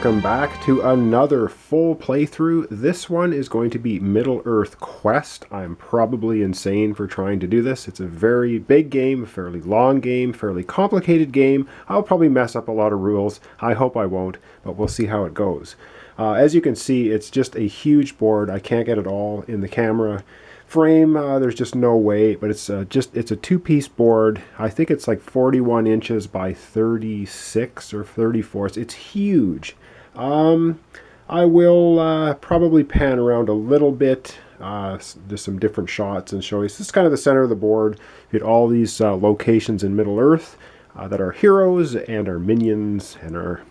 welcome back to another full playthrough. This one is going to be Middle-earth Quest. I'm probably insane for trying to do this. It's a very big game, a fairly long game, fairly complicated game. I'll probably mess up a lot of rules. I hope I won't, but we'll see how it goes. As you can see, it's just a huge board. I can't get it all in the camera frame. There's just no way, but it's a two-piece board. I think it's like 41 inches by 36 or 34. It's huge. I will probably pan around a little bit, just some different shots, and show you. This is kind of the center of the board. You get all these locations in Middle-earth that are heroes and our minions and our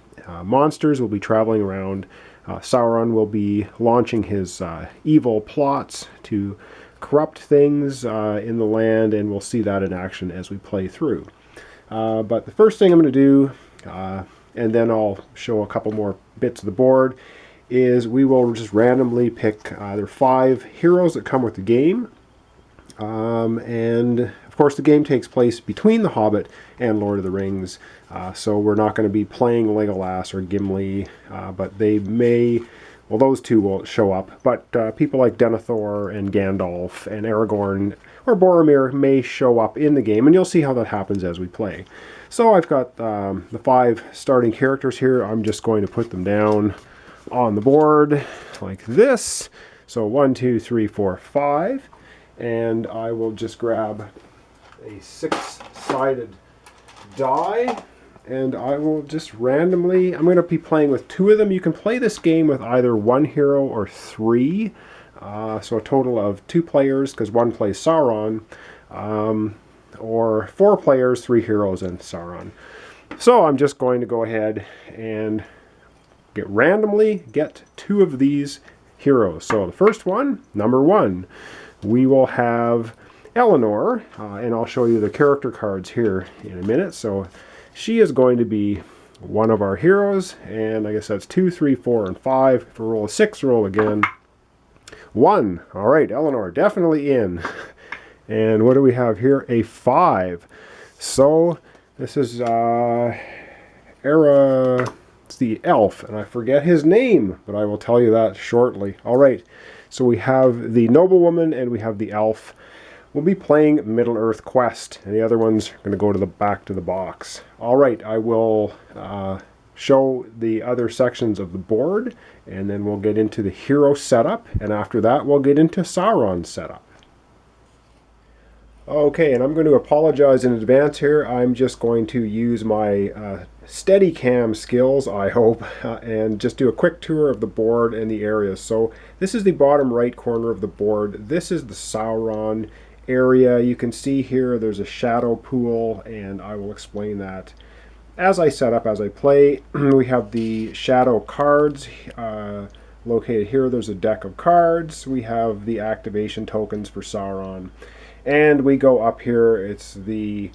monsters will be traveling around. Sauron will be launching his evil plots to corrupt things in the land, and we'll see that in action as we play through. But the first thing I'm going to do, and then I'll show a couple more bits of the board, is we will just randomly pick there are 5 heroes that come with the game. And of course the game takes place between The Hobbit and Lord of the Rings, so we're not going to be playing Legolas or Gimli, but they may, well, those two will show up, but people like Denethor and Gandalf and Aragorn or Boromir may show up in the game, and you'll see how that happens as we play. So I've got the 5 starting characters here. I'm just going to put them down on the board like this. So 1, 2, 3, 4, 5. And I will just grab a 6-sided die, and I will just randomly, I'm going to be playing with 2 of them. You can play this game with either 1 hero or 3, so a total of 2 players, because 1 plays Sauron, or 4 players, 3 heroes, and Sauron. So I'm just going to go ahead and randomly get 2 of these heroes. So the first one, number 1, we will have Eleanor, and I'll show you the character cards here in a minute. So she is going to be one of our heroes, and I guess that's 2, 3, 4, and 5. If we roll a 6, roll again. 1. All right, Eleanor, definitely in. And what do we have here? A 5. So this is it's the elf, and I forget his name, but I will tell you that shortly. All right, so we have the noblewoman and we have the elf. We'll be playing Middle-earth Quest, and the other ones are going to go to the back to the box. All right, I will show the other sections of the board, and then we'll get into the hero setup, and after that we'll get into Sauron's setup. Okay, and I'm going to apologize in advance here. I'm just going to use my Steadicam skills, I hope, and just do a quick tour of the board and the areas. So this is the bottom right corner of the board. This is the Sauron area. You can see here there's a shadow pool, and I will explain that as I set up, as I play. We have the shadow cards located here. There's a deck of cards. We have the activation tokens for Sauron. And we go up here, it's the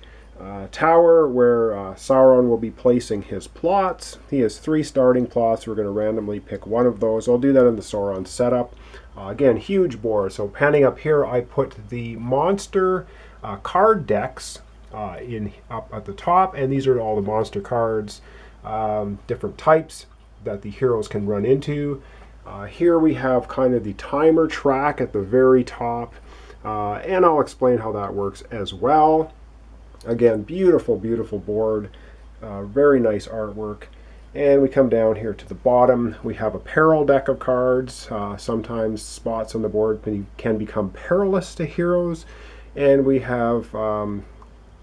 tower where Sauron will be placing his plots. He has 3 starting plots. We're going to randomly pick one of those. I'll do that in the Sauron setup. Again, huge board. So panning up here, I put the monster card decks up at the top, and these are all the monster cards, different types that the heroes can run into. Here we have kind of the timer track at the very top. And I'll explain how that works as well. Again, beautiful, beautiful board. Very nice artwork. And we come down here to the bottom. We have a peril deck of cards. Sometimes spots on the board can become perilous to heroes. And we have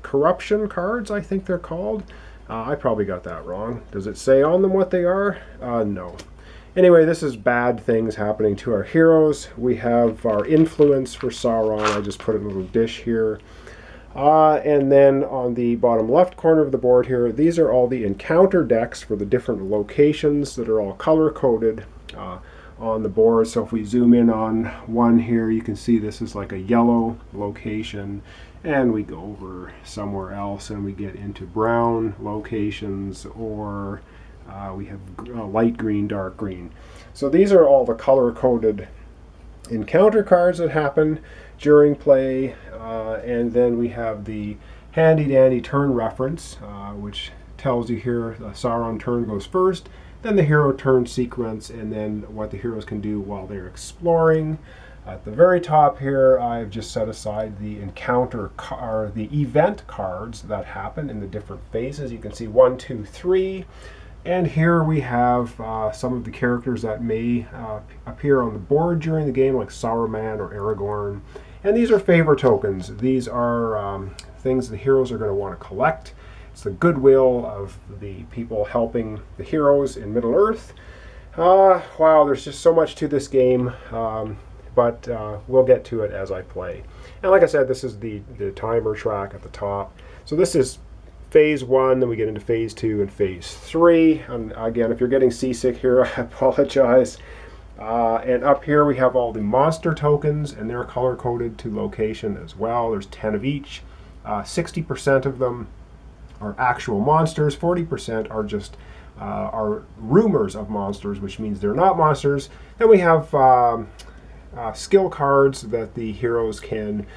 corruption cards, I think they're called. I probably got that wrong. Does it say on them what they are? No. Anyway, this is bad things happening to our heroes. We have our influence for Sauron. I just put a little dish here. And then on the bottom left corner of the board here, these are all the encounter decks for the different locations that are all color-coded on the board. So if we zoom in on one here, you can see this is like a yellow location. And we go over somewhere else and we get into brown locations, or we have light green, dark green. So these are all the color-coded encounter cards that happen during play. And then we have the handy-dandy turn reference, which tells you here the Sauron turn goes first, then the hero turn sequence, and then what the heroes can do while they're exploring. At the very top here, I've just set aside the the event cards that happen in the different phases. You can see 1, 2, 3. And here we have some of the characters that may appear on the board during the game, like Sauron or Aragorn. And these are favor tokens. These are things the heroes are going to want to collect. It's the goodwill of the people helping the heroes in Middle-earth. Wow, there's just so much to this game, but we'll get to it as I play. And like I said, this is the timer track at the top. So this is Phase 1, then we get into Phase 2 and Phase 3. And again, if you're getting seasick here, I apologize. And up here we have all the monster tokens, and they're color-coded to location as well. There's 10 of each. 60% of them are actual monsters. 40% are just are rumors of monsters, which means they're not monsters. Then we have skill cards that the heroes can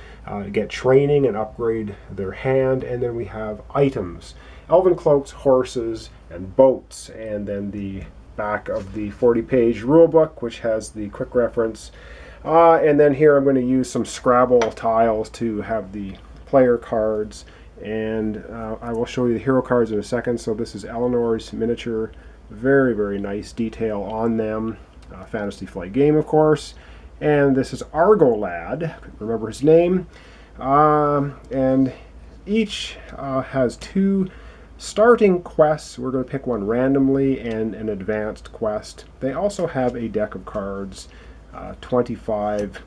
get training and upgrade their hand, and then we have items, elven cloaks, horses, and boats, and then the back of the 40-page rulebook, which has the quick reference. And then here I'm going to use some Scrabble tiles to have the player cards, and I will show you the hero cards in a second. So this is Eleanor's miniature, very, very nice detail on them. Fantasy Flight game, of course. And this is Argad, remember his name. And each has 2 starting quests. We're going to pick one randomly and an advanced quest. They also have a deck of cards, 25,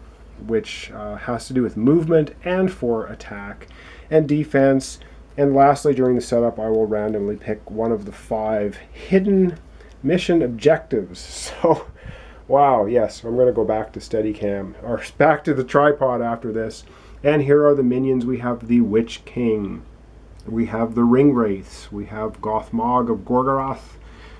which has to do with movement and for attack and defense. And lastly, during the setup, I will randomly pick one of the 5 hidden mission objectives. So wow, yes, I'm going to go back to Steadicam, or back to the tripod after this. And here are the minions. We have the Witch King. We have the Ring Wraiths. We have Gothmog of Gorgoroth.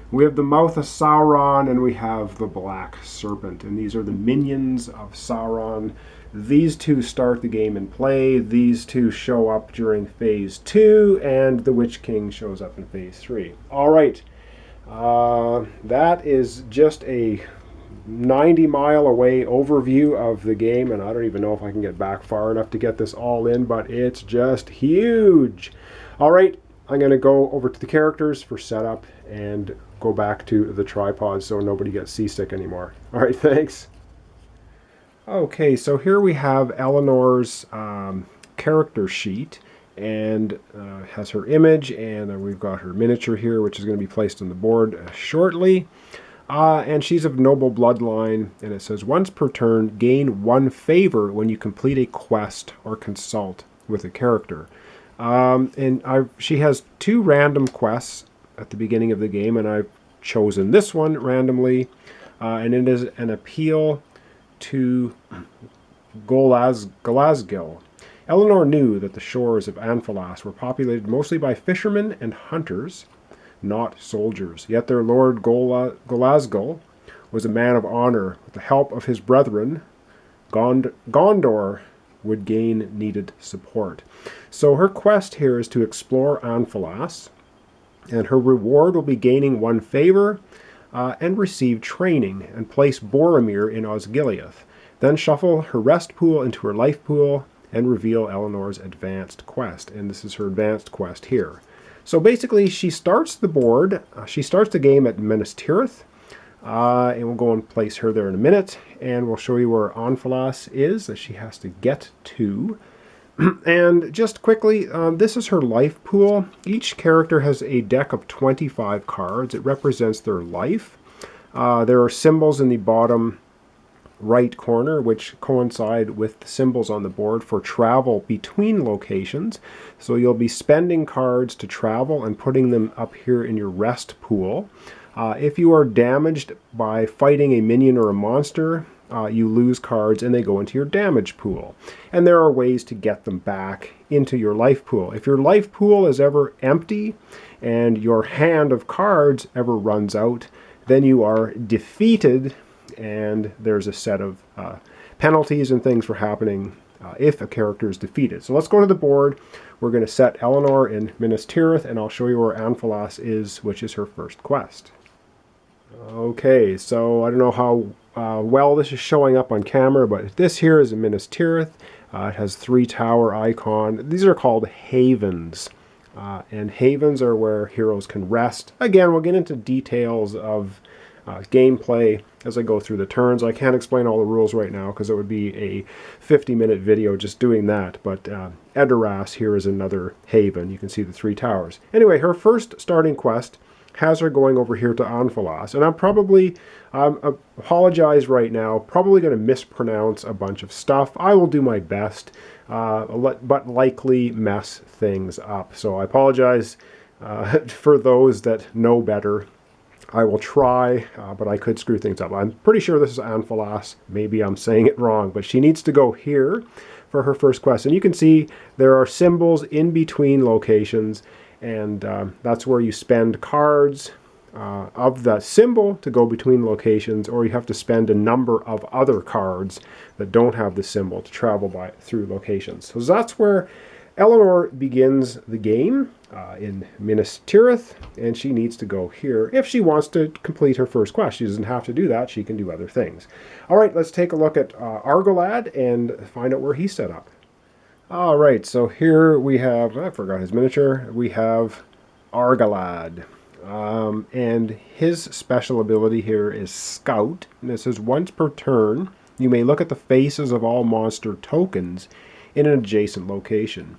We have the Mouth of Sauron, and we have the Black Serpent. And these are the minions of Sauron. These 2 start the game in play. These 2 show up during Phase 2, and the Witch King shows up in Phase 3. All right, that is just a 90-mile away overview of the game, and I don't even know if I can get back far enough to get this all in, but it's just huge. All right, I'm going to go over to the characters for setup and go back to the tripod so nobody gets seasick anymore. All right, thanks. Okay, so here we have Eleanor's character sheet, and has her image, and then we've got her miniature here, which is going to be placed on the board shortly. And she's of noble bloodline, and it says once per turn, gain 1 favor when you complete a quest or consult with a character. She has 2 random quests at the beginning of the game, and I've chosen this one randomly, and it is an appeal to Glasgow. Eleanor knew that the shores of Anfalas were populated mostly by fishermen and hunters, not soldiers. Yet their lord Glasgow was a man of honor. With the help of his brethren, Gondor would gain needed support. So her quest here is to explore Anfalas, and her reward will be gaining 1 favor and receive training, and place Boromir in Osgiliath. Then shuffle her rest pool into her life pool and reveal Eleanor's advanced quest. And this is her advanced quest here. So basically, she starts the board. She starts the game at Minas Tirith, and we'll go and place her there in a minute, and we'll show you where Anfalas is that she has to get to. And just quickly, this is her life pool. Each character has a deck of 25 cards. It represents their life. There are symbols in the bottom right corner which coincide with the symbols on the board for travel between locations. So you'll be spending cards to travel and putting them up here in your rest pool. If you are damaged by fighting a minion or a monster, you lose cards and they go into your damage pool. And there are ways to get them back into your life pool. If your life pool is ever empty and your hand of cards ever runs out, then you are defeated, and there's a set of penalties and things for happening if a character is defeated. So let's go to the board. We're going to set Eleanor in Minas Tirith, and I'll show you where Anfalas is, which is her first quest. Okay, so I don't know how well this is showing up on camera, but this here is a Minas Tirith. It has 3 tower icon. These are called havens. And havens are where heroes can rest. Again, we'll get into details of gameplay as I go through the turns. I can't explain all the rules right now because it would be a 50-minute video just doing that. But Edoras here is another haven. You can see the 3 towers. Anyway, her first starting quest has her going over here to Anfalas. And I'm probably, apologize right now, probably going to mispronounce a bunch of stuff. I will do my best, but likely mess things up. So I apologize for those that know better. I will try, but I could screw things up. I'm pretty sure this is Anfalas. Maybe I'm saying it wrong, but she needs to go here for her first quest. And you can see there are symbols in between locations, and that's where you spend cards of the symbol to go between locations, or you have to spend a number of other cards that don't have the symbol to travel through locations. So that's where Eleanor begins the game in Minas Tirith, and she needs to go here if she wants to complete her first quest. She doesn't have to do that. She can do other things. All right, let's take a look at Argad and find out where he's set up. All right, so here we have, I forgot his miniature, we have Argad. And his special ability here is Scout. And it says once per turn, you may look at the faces of all monster tokens in an adjacent location.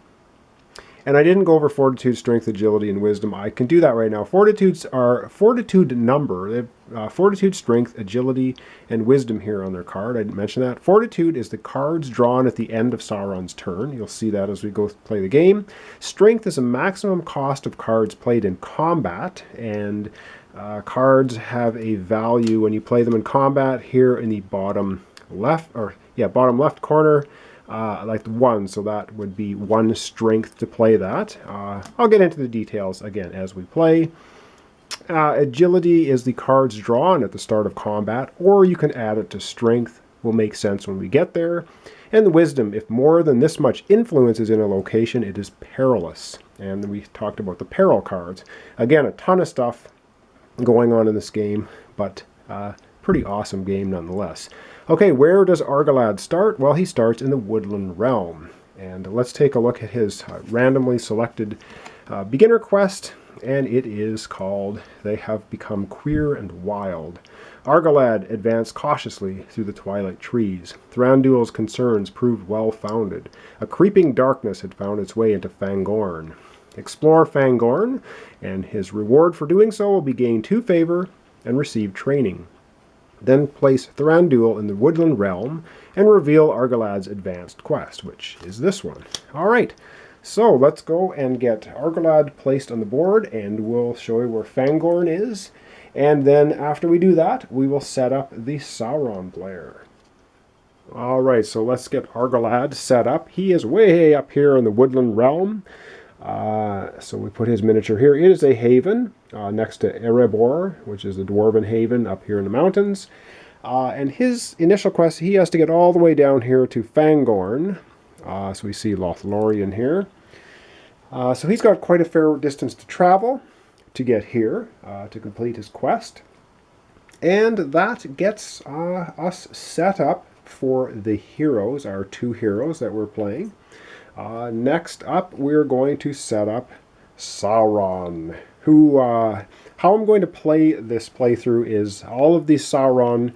And I didn't go over Fortitude, Strength, Agility, and Wisdom. I can do that right now. Fortitudes are Fortitude number. They have Fortitude, Strength, Agility, and Wisdom here on their card. I didn't mention that. Fortitude is the cards drawn at the end of Sauron's turn. You'll see that as we go play the game. Strength is a maximum cost of cards played in combat, and cards have a value when you play them in combat here in the bottom left, bottom left corner. Like 1, so that would be 1 strength to play that. I'll get into the details again as we play. Agility is the cards drawn at the start of combat, or you can add it to strength. Will make sense when we get there. And the wisdom, if more than this much influence is in a location, it is perilous. And we talked about the peril cards. Again, a ton of stuff going on in this game, but pretty awesome game nonetheless. Okay, where does Argad start? Well, he starts in the Woodland Realm. And let's take a look at his randomly selected beginner quest, and it is called They Have Become Queer and Wild. Argad advanced cautiously through the twilight trees. Thranduil's concerns proved well-founded. A creeping darkness had found its way into Fangorn. Explore Fangorn, and his reward for doing so will be gain 2 favor and receive training. Then place Thranduil in the Woodland Realm and reveal Argalad's advanced quest, which is this one. All right, so let's go and get Argad placed on the board, and we'll show you where Fangorn is. And then after we do that, we will set up the Sauron player. All right, so let's get Argad set up. He is way up here in the Woodland Realm. So we put his miniature here. It is a haven next to Erebor, which is the Dwarven haven up here in the mountains. And his initial quest, he has to get all the way down here to Fangorn. So we see Lothlorien here. So he's got quite a fair distance to travel to get here to complete his quest. And that gets us set up for the heroes, our 2 heroes that we're playing. Next up, we're going to set up Sauron, who, how I'm going to play this playthrough is all of the Sauron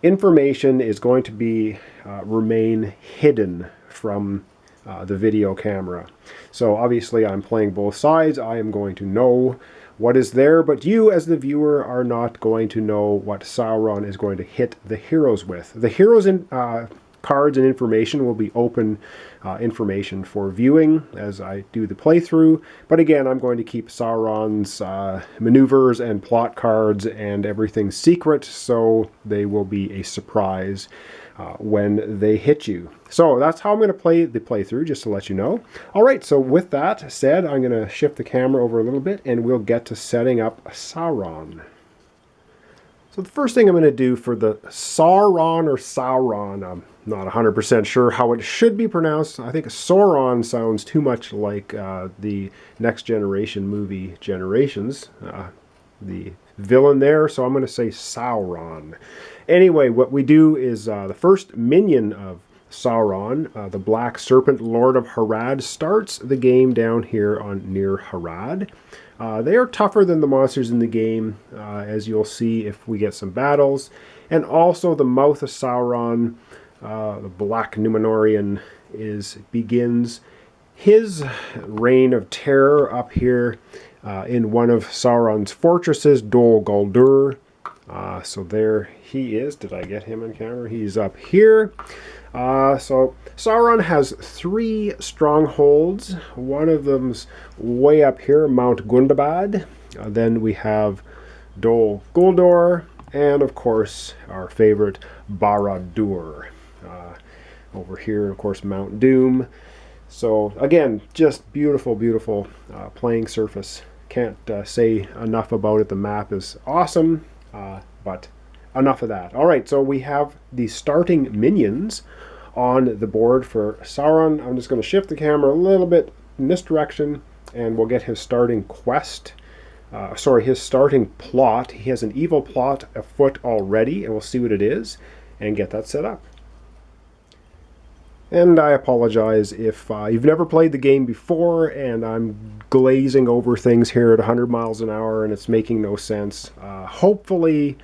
information is going to be, remain hidden from the video camera. So obviously I'm playing both sides. I am going to know what is there, but you as the viewer are not going to know what Sauron is going to hit the heroes with. The heroes in cards and information will be open information for viewing as I do the playthrough. But again, I'm going to keep Sauron's maneuvers and plot cards and everything secret, so they will be a surprise when they hit you. So that's how I'm going to play the playthrough, just to let you know. All right, so with that said, I'm going to shift the camera over a little bit and we'll get to setting up Sauron. So the first thing I'm going to do for the Sauron or Sauron, I'm not 100% sure how it should be pronounced. I think Sauron sounds too much like the Next Generation movie Generations. the villain there, so I'm going to say Sauron. Anyway, what we do is the first minion of Sauron, the Black Serpent, Lord of Harad, starts the game down here on near Harad. They are tougher than the monsters in the game, as you'll see if we get some battles. And also the Mouth of Sauron, the Black Numenorian, begins his reign of terror up here in one of Sauron's fortresses, Dol Guldur. So there he is. Did I get him on camera? He's up here. So Sauron has 3 strongholds. One of them's way up here, Mount Gundabad. Then we have Dol Guldur, and of course our favorite Barad-dûr. Over here, of course, Mount Doom. So again, just beautiful, beautiful playing surface. Can't say enough about it. The map is awesome, but enough of that. All right, so we have the starting minions on the board for Sauron. I'm just going to shift the camera a little bit in this direction, and we'll get his starting quest. His starting plot. He has an evil plot afoot already, and we'll see what it is and get that set up. And I apologize if you've never played the game before and I'm glazing over things here at 100 miles an hour and it's making no sense. Hopefully,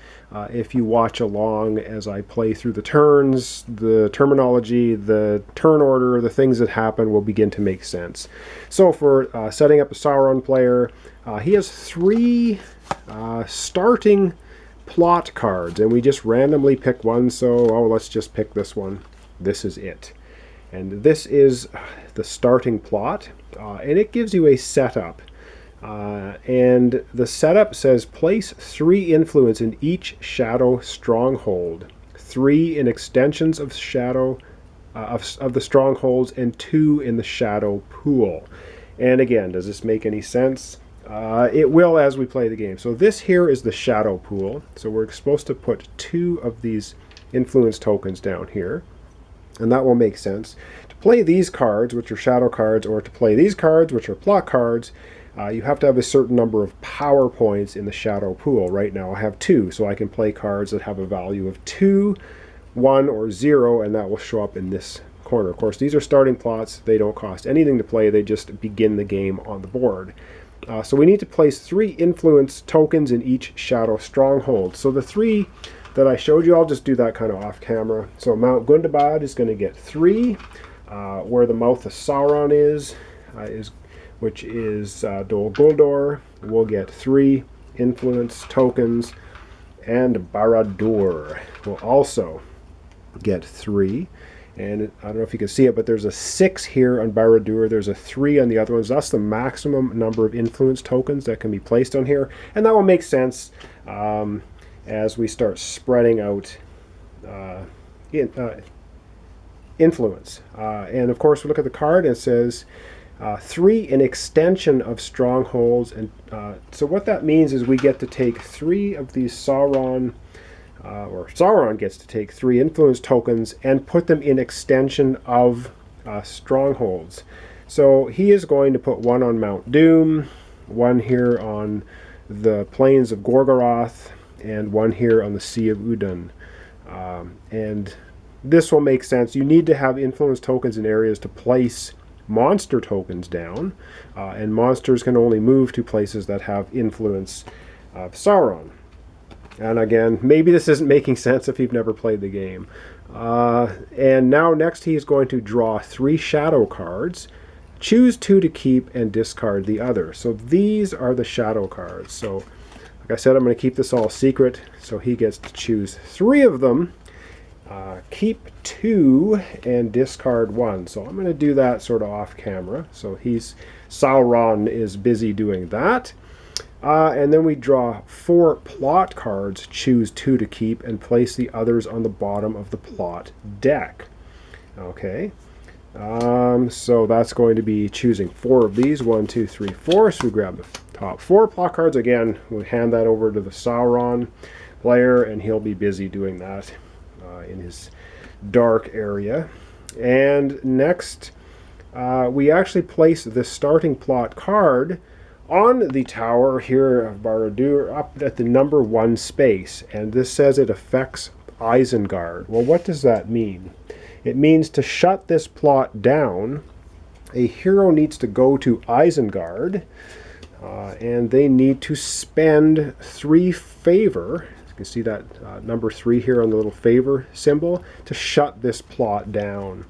if you watch along as I play through the turns, the terminology, the turn order, the things that happen will begin to make sense. So for setting up a Sauron player, he has 3 starting plot cards, and we just randomly pick one, so let's just pick this one. This is it. And this is the starting plot, and it gives you a setup. And the setup says place 3 influence in each shadow stronghold, 3 in extensions of shadow of the strongholds, and 2 in the shadow pool. And again, does this make any sense? It will as we play the game. So this here is the shadow pool. So we're supposed to put 2 of these influence tokens down here. And that will make sense. To play these cards, which are shadow cards, or to play these cards, which are plot cards, you have to have a certain number of power points in the shadow pool. Right now I have 2, so I can play cards that have a value of 2, 1, or 0, and that will show up in this corner. Of course, these are starting plots. They don't cost anything to play. They just begin the game on the board. So we need to place 3 influence tokens in each shadow stronghold. So the 3 that I showed you, I'll just do that kind of off camera. So Mount Gundabad is going to get 3. Where the Mouth of Sauron which is Dol Guldur, will get 3 influence tokens, and Barad-dûr will also get 3. And I don't know if you can see it, but there's a 6 here on Barad-dûr. There's a 3 on the other ones. That's the maximum number of influence tokens that can be placed on here, and that will make sense as we start spreading out influence. And of course, we look at the card, and it says 3 in extension of strongholds. And so what that means is we get to take 3 of these Sauron, or Sauron gets to take 3 influence tokens and put them in extension of strongholds. So he is going to put 1 on Mount Doom, 1 here on the plains of Gorgoroth, and 1 here on the Sea of Udun. And this will make sense. You need to have influence tokens in areas to place monster tokens down, and monsters can only move to places that have influence of Sauron. And again, maybe this isn't making sense if you've never played the game. And now next he is going to draw 3 shadow cards, choose 2 to keep, and discard the other. So these are the shadow cards. So like I said, I'm going to keep this all secret, so he gets to choose 3 of them, keep 2, and discard 1. So I'm going to do that sort of off camera. So Sauron is busy doing that. And then we draw 4 plot cards, choose 2 to keep, and place the others on the bottom of the plot deck. Okay. So that's going to be choosing 4 of these, 1, 2, 3, 4. So we grab the top 4 plot cards. Again, we hand that over to the Sauron player, and he'll be busy doing that in his dark area. And next, we actually place the starting plot card on the tower here of Barad-dûr up at the number 1 space, and this says it affects Isengard. Well, what does that mean? It means to shut this plot down, a hero needs to go to Isengard, and they need to spend 3 favor. You can see that number 3 here on the little favor symbol to shut this plot down.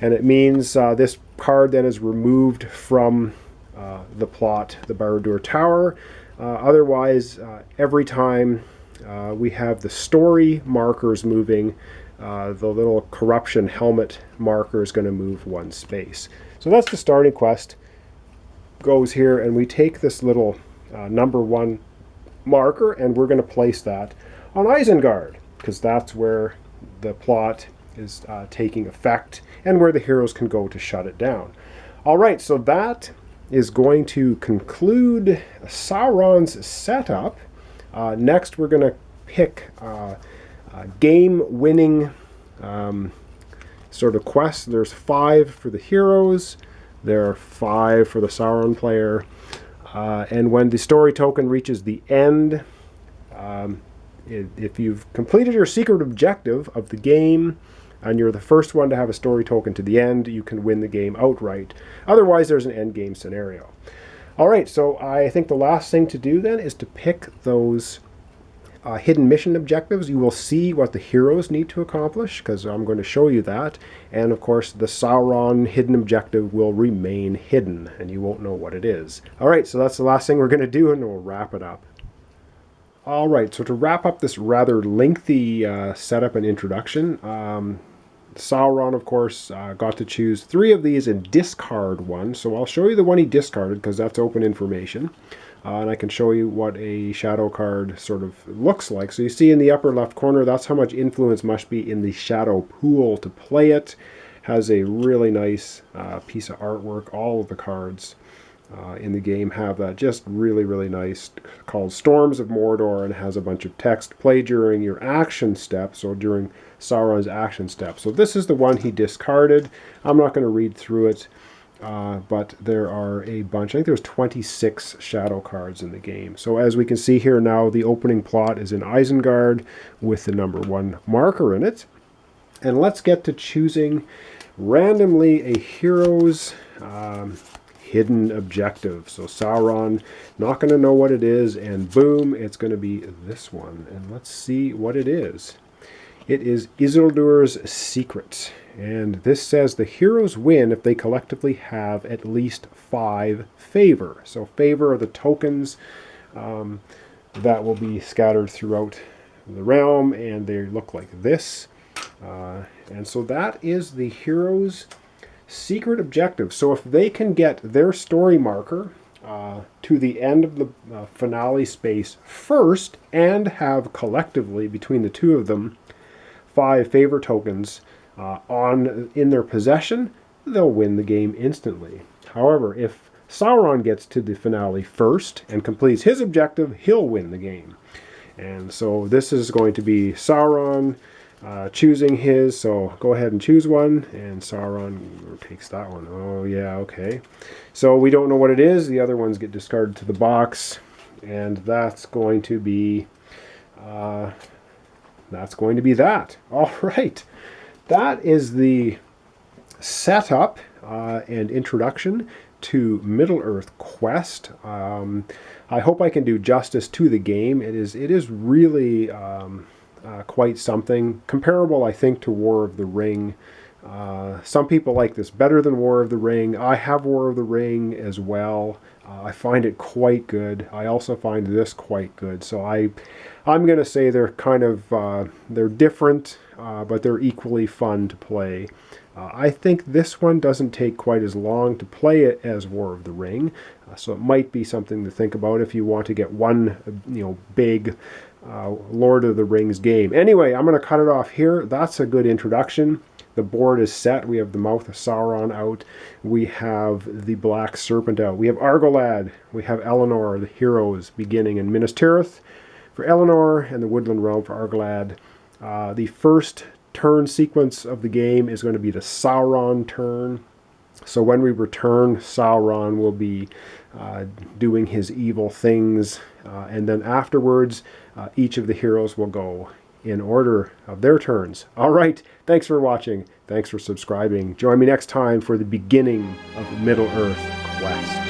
And it means this card then is removed from the plot, the Barad-dûr Tower. Otherwise, every time we have the story markers moving, the little corruption helmet marker is going to move 1 space. So that's the starting quest. Goes here, and we take this little number 1 marker, and we're going to place that on Isengard, because that's where the plot is taking effect and where the heroes can go to shut it down. All right, so that is going to conclude Sauron's setup. Next, we're going to pick game-winning sort of quests. There's 5 for the heroes. There are 5 for the Sauron player. And when the story token reaches the end, if you've completed your secret objective of the game, and you're the first one to have a story token to the end, you can win the game outright. Otherwise, there's an end game scenario. All right, so I think the last thing to do then is to pick those hidden mission objectives. You will see what the heroes need to accomplish, because I'm going to show you that. And of course, the Sauron hidden objective will remain hidden, and you won't know what it is. All right, so that's the last thing we're going to do, and we'll wrap it up. All right, so to wrap up this rather lengthy setup and introduction, Sauron, of course, got to choose 3 of these and discard 1. So I'll show you the one he discarded, because that's open information. And I can show you what a shadow card sort of looks like. So you see in the upper left corner, that's how much influence must be in the shadow pool to play it. Has a really nice piece of artwork. All of the cards in the game have that, just really, really nice, called Storms of Mordor, and has a bunch of text. Play during your action step, so during Sauron's action step. So this is the one he discarded. I'm not going to read through it, but there are a bunch. I think there's 26 shadow cards in the game. So as we can see here now, the opening plot is in Isengard with the number 1 marker in it. And let's get to choosing randomly a hero's hidden objective. So Sauron, not going to know what it is, and boom, it's going to be this one. And let's see what it is. It is Isildur's Secret. And this says the heroes win if they collectively have at least 5 favor. So favor are the tokens that will be scattered throughout the realm, and they look like this. And so that is the heroes' secret objective. So if they can get their story marker to the end of the finale space first, and have collectively between the 2 of them 5 favor tokens in their possession, they'll win the game instantly. However, if Sauron gets to the finale first and completes his objective, he'll win the game. And so this is going to be Sauron choosing his, so go ahead and choose one, and Sauron takes that one. Oh yeah, okay. So we don't know what it is. The other ones get discarded to the box, and that's going to be that. All right. That is the setup and introduction to Middle-earth Quest. I hope I can do justice to the game. It is really quite something. Comparable, I think, to War of the Ring. Some people like this better than War of the Ring. I have War of the Ring as well. I find it quite good. I also find this quite good. So I'm going to say they're kind of they're different, but they're equally fun to play. I think this one doesn't take quite as long to play it as War of the Ring, so it might be something to think about if you want to get one, big Lord of the Rings game. Anyway, I'm going to cut it off here. That's a good introduction. The board is set. We have the Mouth of Sauron out. We have the Black Serpent out. We have Argad. We have Eleanor, the heroes, beginning in Minas Tirith for Eleanor, and the Woodland Realm for Argad. The first turn sequence of the game is going to be the Sauron turn. So when we return, Sauron will be doing his evil things, and then afterwards, each of the heroes will go in order of their turns. All right, thanks for watching. Thanks for subscribing. Join me next time for the beginning of Middle-earth Quest.